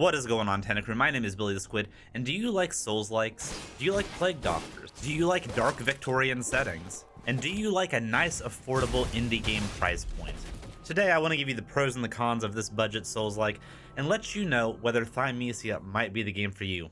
What is going on, Tentacrew? My name is Billy the Squid, and do you like Souls-likes? Do you like Plague Doctors? Do you like dark Victorian settings? And do you like a nice, affordable indie game price point? Today, I want to give you the pros and the cons of this budget Souls-like, and let you know whether Thymesia might be the game for you.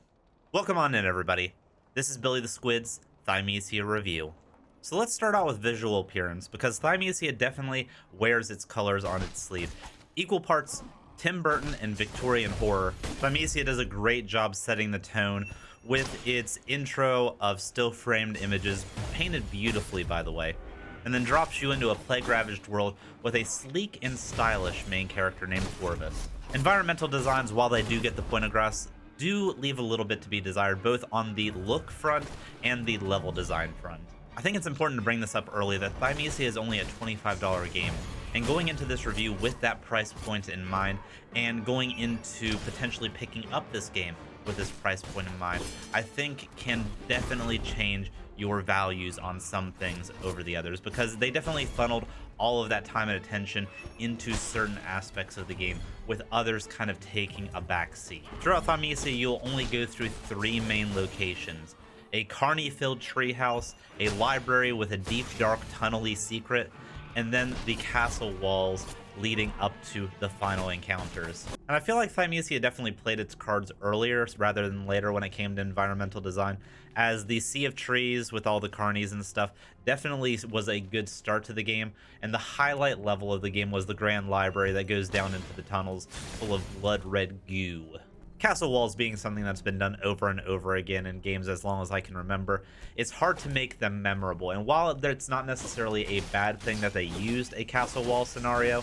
Welcome on in, everybody. This is Billy the Squid's Thymesia review. So let's start out with visual appearance, because Thymesia definitely wears its colors on its sleeve. Equal parts Tim Burton and Victorian horror. Thymesia does a great job setting the tone with its intro of still framed images, painted beautifully by the way, and then drops you into a plague-ravaged world with a sleek and stylish main character named Corvus. Environmental designs, while they do get the point across, do leave a little bit to be desired, both on the look front and the level design front. I think it's important to bring this up early that Thymesia is only a $25 game, and going into this review with that price point in mind, and going into potentially picking up this game with this price point in mind, I think can definitely change your values on some things over the others, because they definitely funneled all of that time and attention into certain aspects of the game, with others kind of taking a back seat. Throughout Thymesia, you'll only go through 3 main locations: a carny-filled treehouse, a library with a deep, dark, tunnel-y secret, and then the castle walls leading up to the final encounters. And I feel like Thymesia definitely played its cards earlier rather than later when it came to environmental design, as the sea of trees with all the carnies and stuff definitely was a good start to the game, and the highlight level of the game was the grand library that goes down into the tunnels full of blood red goo. Castle walls being something that's been done over and over again in games as long as I can remember, it's hard to make them memorable. And while it's not necessarily a bad thing that they used a castle wall scenario,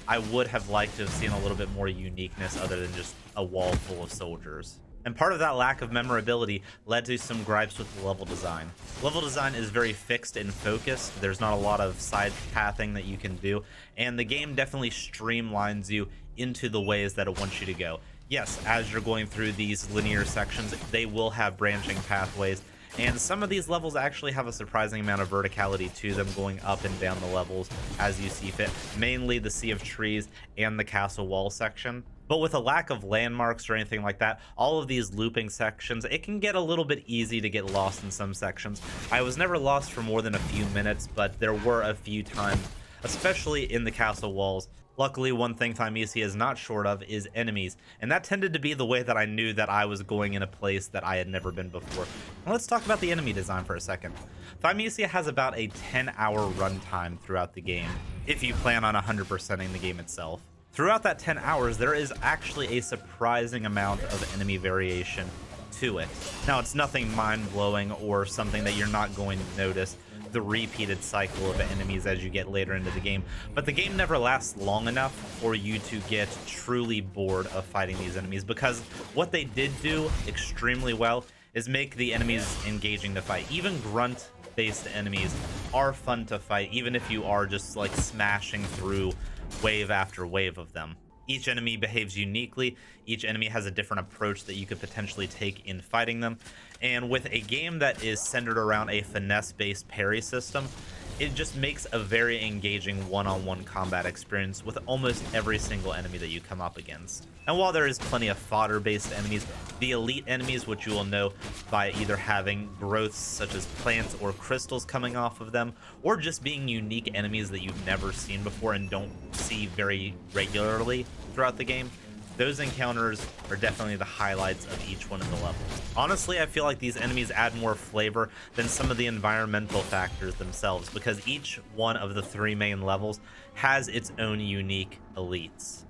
I would have liked to have seen a little bit more uniqueness other than just a wall full of soldiers. And part of that lack of memorability led to some gripes with the level design. Level design is very fixed and focused. There's not a lot of side pathing that you can do, and the game definitely streamlines you into the ways that it wants you to go. Yes, as you're going through these linear sections, they will have branching pathways, and some of these levels actually have a surprising amount of verticality to them, going up and down the levels as you see fit, mainly the Sea of Trees and the castle wall section. But with a lack of landmarks or anything like that, all of these looping sections, it can get a little bit easy to get lost in some sections. I was never lost for more than a few minutes, but there were a few times, especially in the castle walls. Luckily, one thing Thymesia is not short of is enemies, and that tended to be the way that I knew that I was going in a place that I had never been before. Now let's talk about the enemy design for a second. Thymesia has about a 10-hour runtime throughout the game, if you plan on 100%ing the game itself. Throughout that 10 hours, there is actually a surprising amount of enemy variation to it. Now, it's nothing mind-blowing or something that you're not going to notice the repeated cycle of enemies as you get later into the game, but the game never lasts long enough for you to get truly bored of fighting these enemies, because what they did do extremely well is make the enemies engaging to fight. Even grunt based enemies are fun to fight, even if you are just like smashing through wave after wave of them. Each enemy behaves uniquely, each enemy has a different approach that you could potentially take in fighting them, and with a game that is centered around a finesse-based parry system, it just makes a very engaging one-on-one combat experience with almost every single enemy that you come up against. And while there is plenty of fodder-based enemies, the elite enemies, which you will know by either having growths such as plants or crystals coming off of them, or just being unique enemies that you've never seen before and don't see very regularly throughout the game, those encounters are definitely the highlights of each one of the levels. Honestly, I feel like these enemies add more flavor than some of the environmental factors themselves, because each one of the 3 main levels has its own unique elites.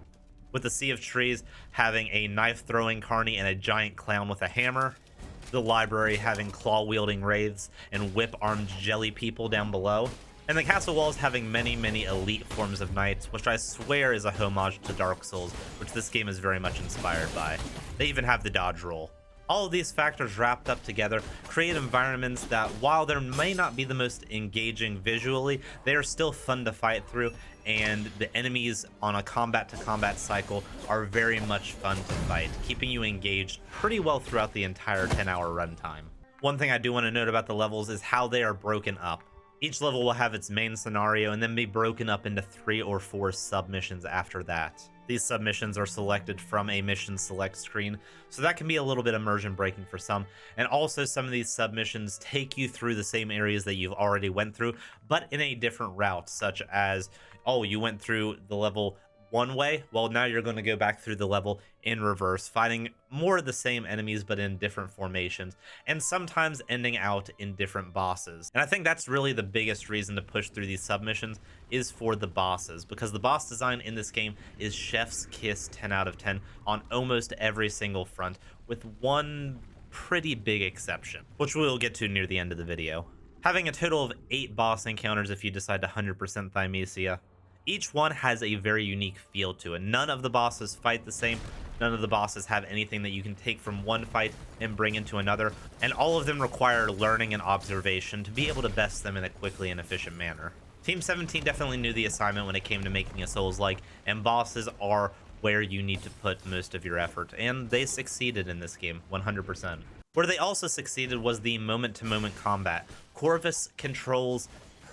With the Sea of Trees having a knife-throwing carny and a giant clown with a hammer, the library having claw-wielding wraiths and whip-armed jelly people down below, and the castle walls having many, many elite forms of knights, which I swear is a homage to Dark Souls, which this game is very much inspired by. They even have the dodge roll. All of these factors wrapped up together create environments that, while they may not be the most engaging visually, they are still fun to fight through, and the enemies on a combat-to-combat cycle are very much fun to fight, keeping you engaged pretty well throughout the entire 10-hour runtime. One thing I do want to note about the levels is how they are broken up. Each level will have its main scenario and then be broken up into 3 or 4 submissions after that. These submissions are selected from a mission select screen, so that can be a little bit immersion breaking for some. And also some of these submissions take you through the same areas that you've already went through, but in a different route, such as, oh, you went through the level one way, well, now you're going to go back through the level in reverse, fighting more of the same enemies but in different formations, and sometimes ending out in different bosses. And I think that's really the biggest reason to push through these submissions is for the bosses, because the boss design in this game is chef's kiss 10 out of 10 on almost every single front, with one pretty big exception, which we'll get to near the end of the video. Having a total of 8 boss encounters if you decide to 100% Thymesia. Each one has a very unique feel to it. None of the bosses fight the same. None of the bosses have anything that you can take from one fight and bring into another. And all of them require learning and observation to be able to best them in a quickly and efficient manner. Team 17 definitely knew the assignment when it came to making a Souls-like, and bosses are where you need to put most of your effort. And they succeeded in this game, 100%. Where they also succeeded was the moment-to-moment combat. Corvus controls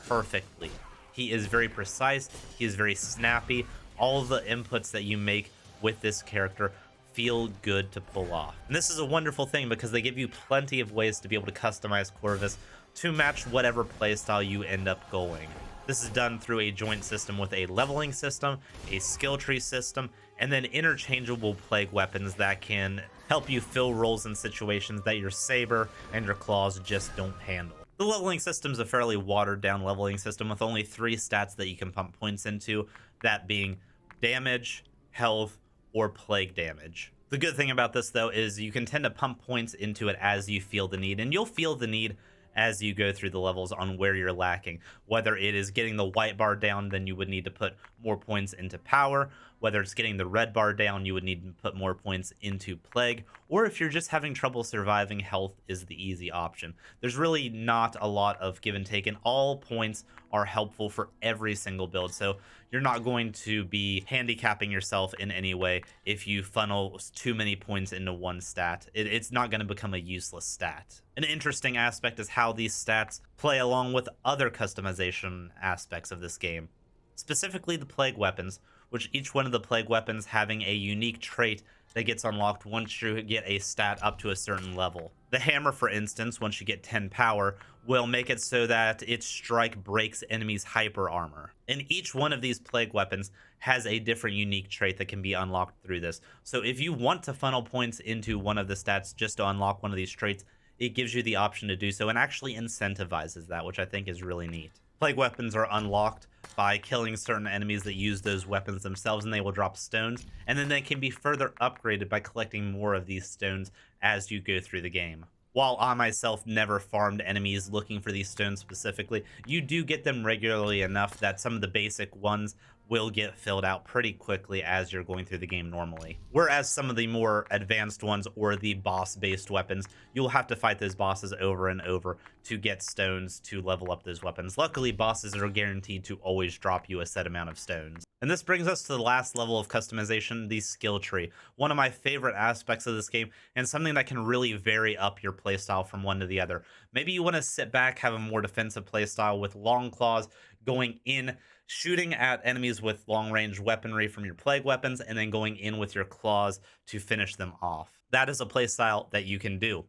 perfectly. He is very precise, he is very snappy. All of the inputs that you make with this character feel good to pull off. And this is a wonderful thing because they give you plenty of ways to be able to customize Corvus to match whatever playstyle you end up going. This is done through a joint system with a leveling system, a skill tree system, and then interchangeable plague weapons that can help you fill roles in situations that your saber and your claws just don't handle. The leveling system is a fairly watered down leveling system with only 3 stats that you can pump points into, that being damage, health, or plague damage. The good thing about this though is you can tend to pump points into it as you feel the need, and you'll feel the need as you go through the levels on where you're lacking. Whether it is getting the white bar down, then you would need to put more points into power. Whether it's getting the red bar down, you would need to put more points into plague. Or if you're just having trouble surviving, health is the easy option. There's really not a lot of give and take, and all points are helpful for every single build. So you're not going to be handicapping yourself in any way if you funnel too many points into one stat. It's not going to become a useless stat. An interesting aspect is how these stats play along with other customization aspects of this game. Specifically the plague weapons, which each one of the plague weapons having a unique trait that gets unlocked once you get a stat up to a certain level. The hammer, for instance, once you get 10 power, will make it so that its strike breaks enemies' hyper armor. And each one of these plague weapons has a different unique trait that can be unlocked through this. So if you want to funnel points into one of the stats just to unlock one of these traits, it gives you the option to do so and actually incentivizes that, which I think is really neat. Plague weapons are unlocked by killing certain enemies that use those weapons themselves, and they will drop stones, and then they can be further upgraded by collecting more of these stones as you go through the game. While I myself never farmed enemies looking for these stones specifically, you do get them regularly enough that some of the basic ones will get filled out pretty quickly as you're going through the game normally. Whereas some of the more advanced ones or the boss-based weapons, you'll have to fight those bosses over and over to get stones to level up those weapons. Luckily, bosses are guaranteed to always drop you a set amount of stones. And this brings us to the last level of customization, the skill tree. One of my favorite aspects of this game, and something that can really vary up your playstyle from one to the other. Maybe you want to sit back, have a more defensive playstyle with long claws, going in, shooting at enemies with long-range weaponry from your plague weapons, and then going in with your claws to finish them off. That is a playstyle that you can do.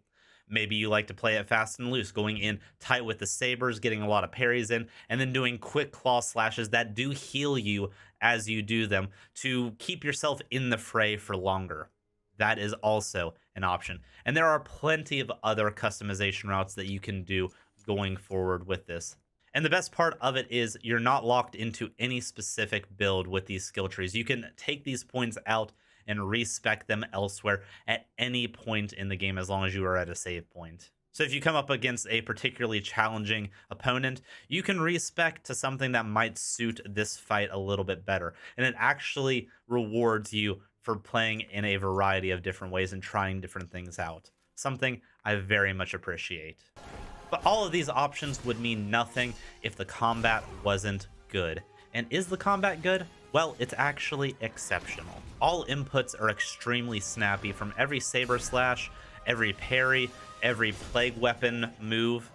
Maybe you like to play it fast and loose, going in tight with the sabers, getting a lot of parries in, and then doing quick claw slashes that do heal you as you do them to keep yourself in the fray for longer. That is also an option. And there are plenty of other customization routes that you can do going forward with this. And the best part of it is you're not locked into any specific build with these skill trees. You can take these points out and respec them elsewhere at any point in the game as long as you are at a save point. So if you come up against a particularly challenging opponent, you can respec to something that might suit this fight a little bit better. And it actually rewards you for playing in a variety of different ways and trying different things out. Something I very much appreciate. But all of these options would mean nothing if the combat wasn't good. And is the combat good? Well, it's actually exceptional. All inputs are extremely snappy, from every saber slash, every parry, every plague weapon move.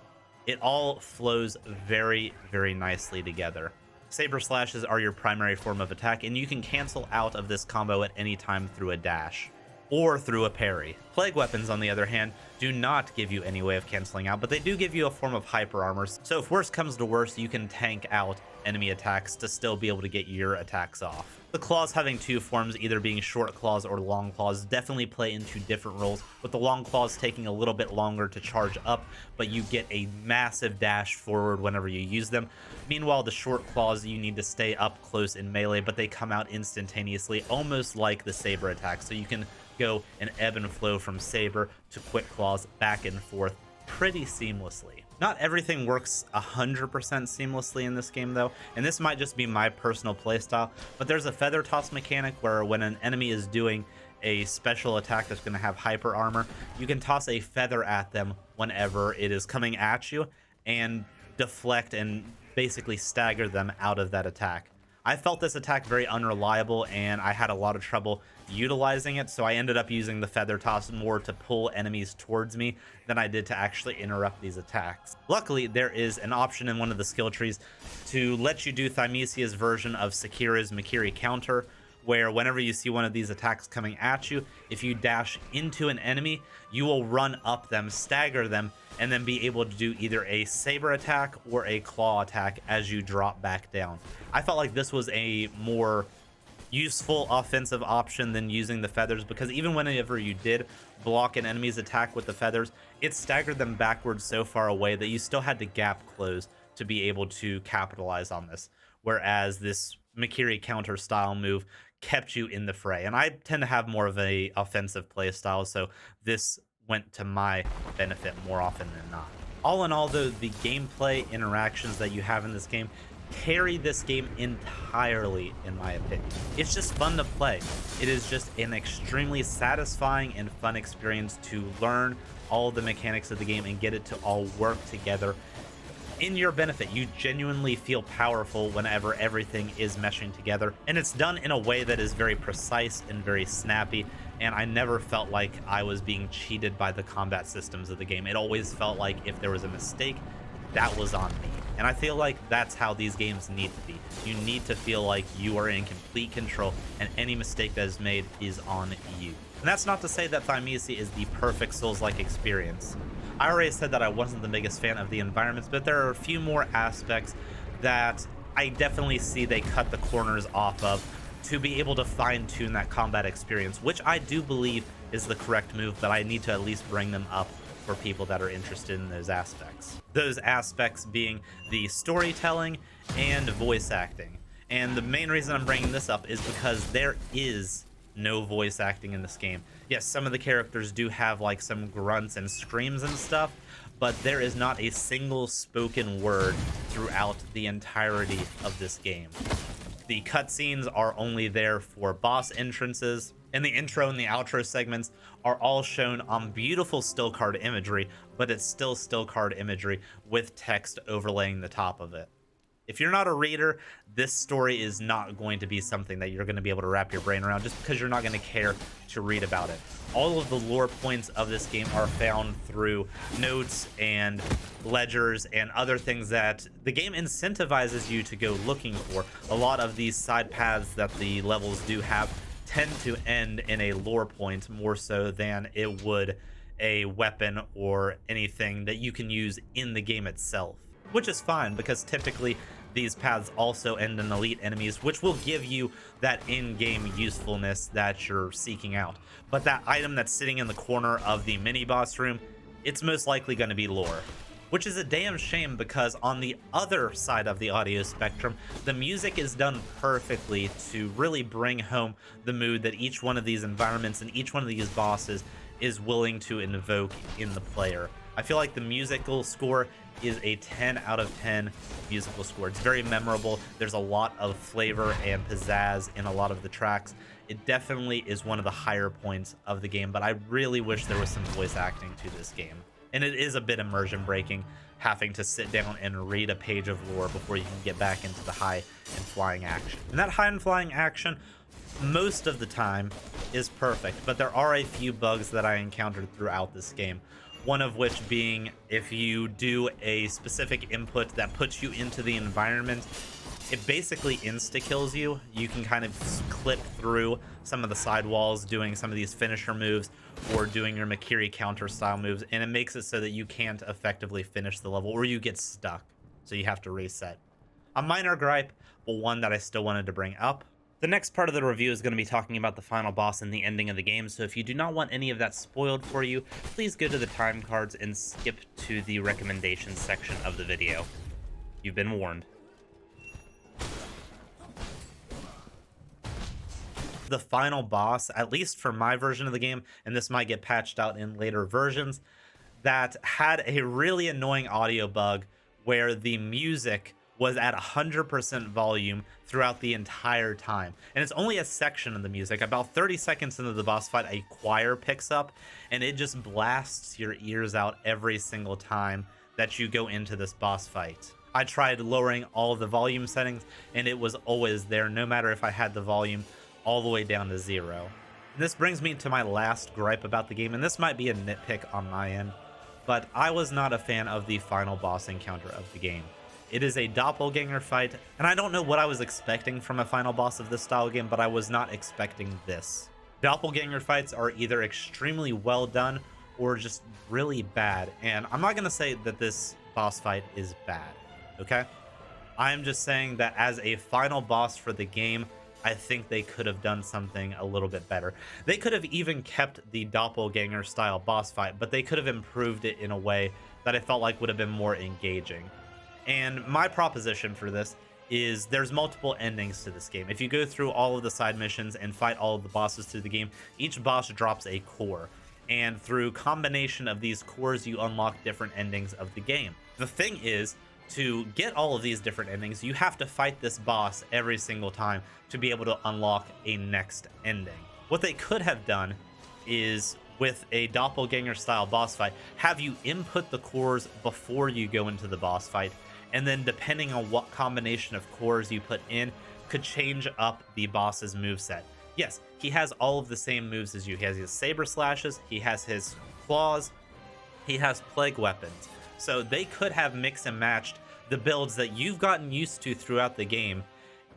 It all flows very, very nicely together. Saber slashes are your primary form of attack, and you can cancel out of this combo at any time through a dash or through a parry. Plague weapons, on the other hand, do not give you any way of canceling out, but they do give you a form of hyper armor. So if worst comes to worst, you can tank out enemy attacks to still be able to get your attacks off. The claws having two forms, either being short claws or long claws, definitely play into different roles, with the long claws taking a little bit longer to charge up, but you get a massive dash forward whenever you use them. Meanwhile, the short claws, you need to stay up close in melee, but they come out instantaneously, almost like the saber attack, so you can go and ebb and flow from saber to quick claws back and forth pretty seamlessly. Not everything works 100% seamlessly in this game though, and this might just be my personal playstyle, but there's a feather toss mechanic where when an enemy is doing a special attack that's going to have hyper armor, you can toss a feather at them whenever it is coming at you and deflect and basically stagger them out of that attack. I felt this attack very unreliable and I had a lot of trouble utilizing it, so I ended up using the feather toss more to pull enemies towards me than I did to actually interrupt these attacks. Luckily, there is an option in one of the skill trees to let you do Thymesia's version of Sekira's Mikiri counter, where whenever you see one of these attacks coming at you, if you dash into an enemy, you will run up them, stagger them, and then be able to do either a saber attack or a claw attack as you drop back down. I felt like this was a more useful offensive option than using the feathers, because even whenever you did block an enemy's attack with the feathers, it staggered them backwards so far away that you still had to gap close to be able to capitalize on this, whereas this Mikiri counter style move kept you in the fray. And I tend to have more of a offensive play style, so this went to my benefit more often than not. All in all though, the gameplay interactions that you have in this game carry this game entirely, in my opinion. It's just fun to play. It is just an extremely satisfying and fun experience to learn all the mechanics of the game and get it to all work together in your benefit. You genuinely feel powerful whenever everything is meshing together, and it's done in a way that is very precise and very snappy, and I never felt like I was being cheated by the combat systems of the game. It always felt like if there was a mistake, that was on me. And I feel like that's how these games need to be. You need to feel like you are in complete control, and any mistake that is made is on you. And that's not to say that Thymesia is the perfect Souls-like experience. I already said that I wasn't the biggest fan of the environments, but there are a few more aspects that I definitely see they cut the corners off of to be able to fine-tune that combat experience, which I do believe is the correct move, but I need to at least bring them up for people that are interested in those aspects. Those aspects being the storytelling and voice acting. And the main reason I'm bringing this up is because there is no voice acting in this game. Yes, some of the characters do have like some grunts and screams and stuff, but there is not a single spoken word throughout the entirety of this game. The cutscenes are only there for boss entrances, and the intro and the outro segments are all shown on beautiful still card imagery, but it's still still card imagery with text overlaying the top of it. If you're not a reader, this story is not going to be something that you're going to be able to wrap your brain around, just because you're not going to care to read about it. All of the lore points of this game are found through notes and ledgers and other things that the game incentivizes you to go looking for. A lot of these side paths that the levels do have tend to end in a lore point more so than it would a weapon or anything that you can use in the game itself, which is fine because typically these paths also end in elite enemies, which will give you that in-game usefulness that you're seeking out. But that item that's sitting in the corner of the mini boss room, it's most likely going to be lore, which is a damn shame because on the other side of the audio spectrum, the music is done perfectly to really bring home the mood that each one of these environments and each one of these bosses is willing to invoke in the player. I feel like the musical score is a 10 out of 10 musical score. It's very memorable. There's a lot of flavor and pizzazz in a lot of the tracks. It definitely is one of the higher points of the game, but I really wish there was some voice acting to this game. And it is a bit immersion breaking, having to sit down and read a page of lore before you can get back into the high and flying action. And that high and flying action, most of the time, is perfect, but there are a few bugs that I encountered throughout this game. One of which being if you do a specific input that puts you into the environment it basically insta-kills you. You can kind of clip through some of the side walls doing some of these finisher moves or doing your Makiri counter style moves, and it makes it so that you can't effectively finish the level or you get stuck, so you have to reset. A minor gripe, but one that I still wanted to bring up. The next part of the review is going to be talking about the final boss and the ending of the game, so if you do not want any of that spoiled for you, please go to the time cards and skip to the recommendations section of the video. You've been warned. The final boss, at least for my version of the game, and this might get patched out in later versions, that had a really annoying audio bug where the music was at 100% volume throughout the entire time. And it's only a section of the music. About 30 seconds into the boss fight, a choir picks up, and it just blasts your ears out every single time that you go into this boss fight. I tried lowering all of the volume settings, and it was always there, no matter if I had the volume all the way down to 0. And this brings me to my last gripe about the game, and this might be a nitpick on my end, but I was not a fan of the final boss encounter of the game. It is a doppelganger fight, and I don't know what I was expecting from a final boss of this style game, but I was not expecting this. Doppelganger fights are either extremely well done or just really bad, and I'm not going to say that this boss fight is bad, okay? I'm just saying that as a final boss for the game, I think they could have done something a little bit better. They could have even kept the doppelganger style boss fight, but they could have improved it in a way that I felt like would have been more engaging. And my proposition for this is there's multiple endings to this game. If you go through all of the side missions and fight all of the bosses through the game, each boss drops a core. And through combination of these cores, you unlock different endings of the game. The thing is, to get all of these different endings, you have to fight this boss every single time to be able to unlock a next ending. What they could have done is, with a doppelganger style boss fight, have you input the cores before you go into the boss fight, and then depending on what combination of cores you put in, could change up the boss's moveset. Yes, he has all of the same moves as you. He has his saber slashes, he has his claws, he has plague weapons. So they could have mixed and matched the builds that you've gotten used to throughout the game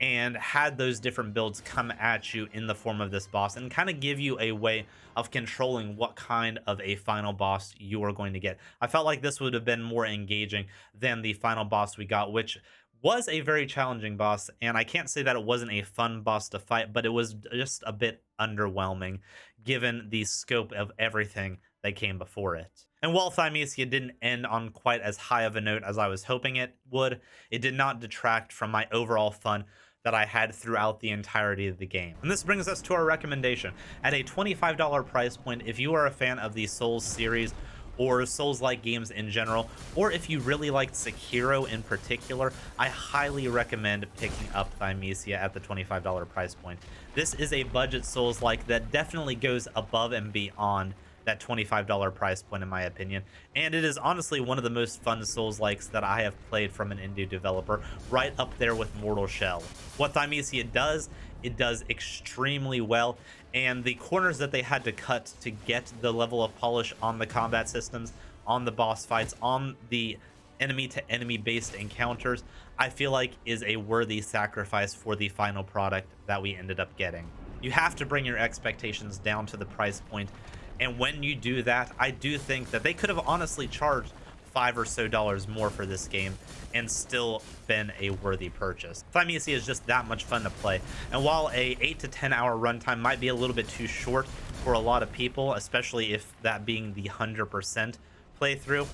and had those different builds come at you in the form of this boss and kind of give you a way of controlling what kind of a final boss you are going to get. I felt like this would have been more engaging than the final boss we got, which was a very challenging boss, and I can't say that it wasn't a fun boss to fight, but it was just a bit underwhelming given the scope of everything that came before it. And while Thymesia didn't end on quite as high of a note as I was hoping it would, it did not detract from my overall fun that I had throughout the entirety of the game. And this brings us to our recommendation. At a $25 price point, if you are a fan of the Souls series or Souls-like games in general, or if you really liked Sekiro in particular, I highly recommend picking up Thymesia at the $25 price point. This is a budget Souls-like that definitely goes above and beyond that $25 price point, in my opinion, and it is honestly one of the most fun Souls-likes that I have played from an indie developer, right up there with Mortal Shell. What Thymesia does, it does extremely well, and the corners that they had to cut to get the level of polish on the combat systems, on the boss fights, on the enemy-to-enemy based encounters, I feel like is a worthy sacrifice for the final product that we ended up getting. You have to bring your expectations down to the price point, and when you do that, I do think that they could have honestly charged $5 or so more for this game and still been a worthy purchase. Thymesia is just that much fun to play, and while a 8 to 10 hour runtime might be a little bit too short for a lot of people, especially if that being the 100% playthrough,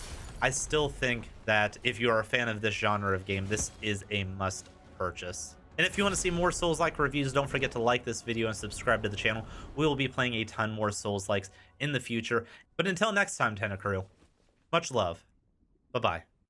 I still think that if you are a fan of this genre of game, this is a must purchase. And if you want to see more Souls-like reviews, don't forget to like this video and subscribe to the channel. We will be playing a ton more Souls-likes in the future. But until next time, Tenna Crew, much love. Bye-bye.